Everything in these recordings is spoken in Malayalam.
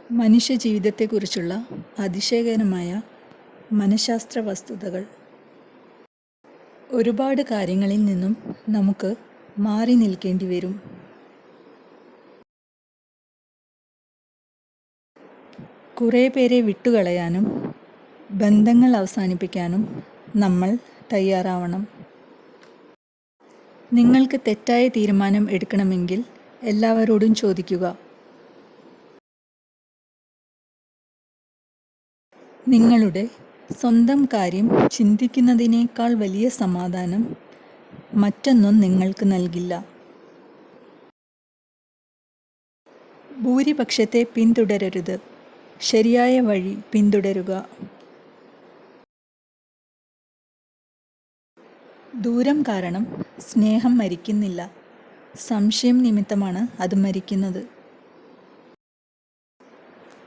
മനുഷ്യജീവിതത്തെക്കുറിച്ചുള്ള അതിശയകരമായ മനഃശാസ്ത്ര വസ്തുതകൾ. ഒരുപാട് കാര്യങ്ങളിൽ നിന്നും നമുക്ക് മാറി നിൽക്കേണ്ടി വരും. കുറേ പേരെ വിട്ടുകളയാനും ബന്ധങ്ങൾ അവസാനിപ്പിക്കാനും നമ്മൾ തയ്യാറാവണം. നിങ്ങൾക്ക് തെറ്റായ തീരുമാനം എടുക്കണമെങ്കിൽ എല്ലാവരോടും ചോദിക്കുക. നിങ്ങളുടെ സ്വന്തം കാര്യം ചിന്തിക്കുന്നതിനേക്കാൾ വലിയ സമാധാനം മറ്റൊന്നും നിങ്ങൾക്ക് നൽകില്ല. ഭൂരിപക്ഷത്തെ പിന്തുടരരുത്, ശരിയായ വഴി പിന്തുടരുക. ദൂരം കാരണം സ്നേഹം മരിക്കുന്നില്ല, സംശയം നിമിത്തമാണ് അത് മരിക്കുന്നത്.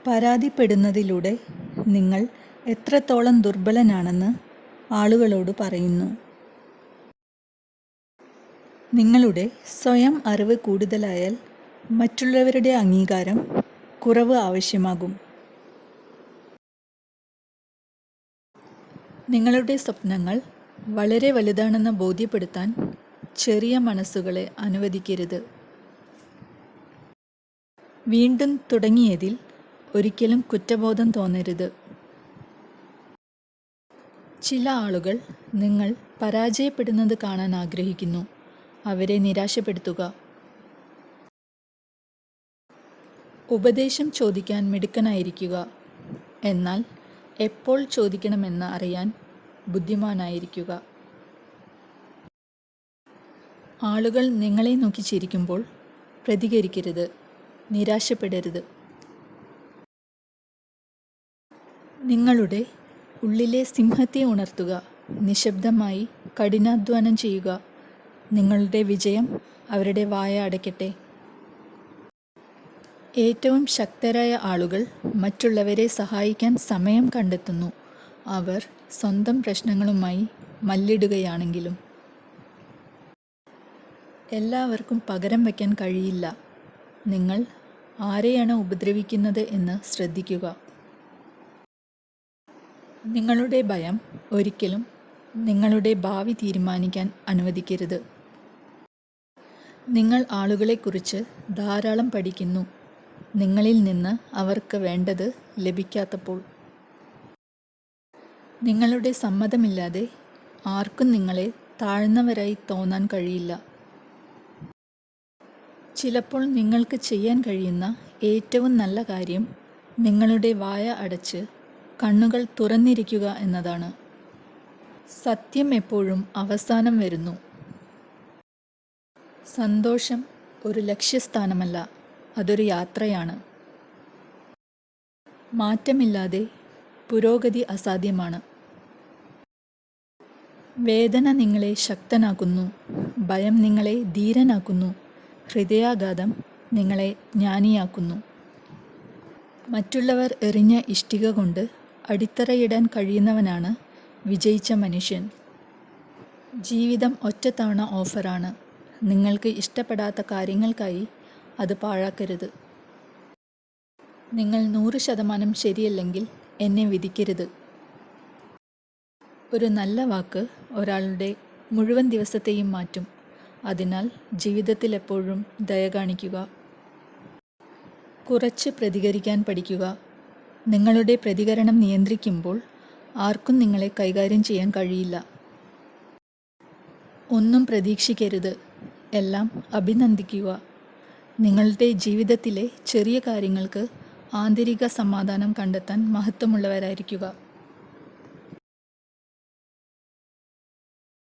പരാതിപ്പെടുന്നതിലൂടെ നിങ്ങൾ എത്രത്തോളം ദുർബലനാണെന്ന് ആളുകളോട് പറയുന്നു. നിങ്ങളുടെ സ്വയം അറിവ് കൂടുതലായാൽ മറ്റുള്ളവരുടെ അംഗീകാരം കുറവ് ആവശ്യമാകും. നിങ്ങളുടെ സ്വപ്നങ്ങൾ വളരെ വലുതാണെന്ന് ബോധ്യപ്പെടുത്താൻ ചെറിയ മനസ്സുകളെ അനുവദിക്കരുത്. വീണ്ടും തുടങ്ങിയതിൽ ഒരിക്കലും കുറ്റബോധം തോന്നരുത്. ചില ആളുകൾ നിങ്ങൾ പരാജയപ്പെടുന്നത് കാണാൻ ആഗ്രഹിക്കുന്നു. അവരെ നിരാശപ്പെടുത്തുക. ഉപദേശം ചോദിക്കാൻ മിടുക്കനായിരിക്കുക, എന്നാൽ എപ്പോൾ ചോദിക്കണമെന്ന് അറിയാൻ ബുദ്ധിമാനായിരിക്കുക. ആളുകൾ നിങ്ങളെ നോക്കി ചിരിക്കുമ്പോൾ പ്രതികരിക്കരുത്, നിരാശപ്പെടരുത്. നിങ്ങളുടെ ഉള്ളിലെ സിംഹത്തെ ഉണർത്തുക. നിശബ്ദമായി കഠിനാധ്വാനം ചെയ്യുക. നിങ്ങളുടെ വിജയം അവരുടെ വായ അടയ്ക്കട്ടെ. ഏറ്റവും ശക്തരായ ആളുകൾ മറ്റുള്ളവരെ സഹായിക്കാൻ സമയം കണ്ടെത്തുന്നു. അവർ സ്വന്തം പ്രശ്നങ്ങളുമായി മല്ലിടുകയാണെങ്കിലും. എല്ലാവർക്കും പകരം വയ്ക്കാൻ കഴിയില്ല. നിങ്ങൾ ആരെയാണ് ഉപദ്രവിക്കുന്നത് എന്ന് ശ്രദ്ധിക്കുക. നിങ്ങളുടെ ഭയം ഒരിക്കലും നിങ്ങളുടെ ഭാവി തീരുമാനിക്കാൻ അനുവദിക്കരുത്. നിങ്ങൾ ആളുകളെക്കുറിച്ച് ധാരാളം പഠിക്കുന്നു, നിങ്ങളിൽ നിന്ന് അവർക്ക് വേണ്ടത് ലഭിക്കാത്തപ്പോൾ. നിങ്ങളുടെ സമ്മതമില്ലാതെ ആർക്കും നിങ്ങളെ താഴ്ന്നവരായി തോന്നാൻ കഴിയില്ല. ചിലപ്പോൾ നിങ്ങൾക്ക് ചെയ്യാൻ കഴിയുന്ന ഏറ്റവും നല്ല കാര്യം നിങ്ങളുടെ വായ അടച്ച് കണ്ണുകൾ തുറന്നിരിക്കുക എന്നതാണ്. സത്യം എപ്പോഴും അവസാനം വരുന്നു. സന്തോഷം ഒരു ലക്ഷ്യസ്ഥാനമല്ല, അതൊരു യാത്രയാണ്. മാറ്റമില്ലാതെ പുരോഗതി അസാധ്യമാണ്. വേദന നിങ്ങളെ ശക്തനാക്കുന്നു, ഭയം നിങ്ങളെ ധീരനാക്കുന്നു, ഹൃദയാഘാതം നിങ്ങളെ ജ്ഞാനിയാക്കുന്നു. മറ്റുള്ളവർ എറിഞ്ഞ ഇഷ്ടിക കൊണ്ട് അടിത്തറയിടാൻ കഴിയുന്നവനാണ് വിജയിച്ച മനുഷ്യൻ. ജീവിതം ഒറ്റത്തവണ ഓഫറാണ്. നിങ്ങൾക്ക് ഇഷ്ടപ്പെടാത്ത കാര്യങ്ങൾക്കായി അത് പാഴാക്കരുത്. നിങ്ങൾ 100% ശരിയല്ലെങ്കിൽ എന്നെ വിധിക്കരുത്. ഒരു നല്ല വാക്ക് ഒരാളുടെ മുഴുവൻ ദിവസത്തെയും മാറ്റും. അതിനാൽ ജീവിതത്തിൽ എപ്പോഴും ദയ കാണിക്കുക. കുറച്ച് പ്രതികരിക്കാൻ പഠിക്കുക. നിങ്ങളുടെ പ്രതികരണം നിയന്ത്രിക്കുമ്പോൾ ആർക്കും നിങ്ങളെ കൈകാര്യം ചെയ്യാൻ കഴിയില്ല. ഒന്നും പ്രതീക്ഷിക്കരുത്, എല്ലാം അഭിനന്ദിക്കുക. നിങ്ങളുടെ ജീവിതത്തിലെ ചെറിയ കാര്യങ്ങൾക്ക് ആന്തരിക സമാധാനം കണ്ടെത്താൻ മഹത്വമുള്ളവരായിരിക്കുക.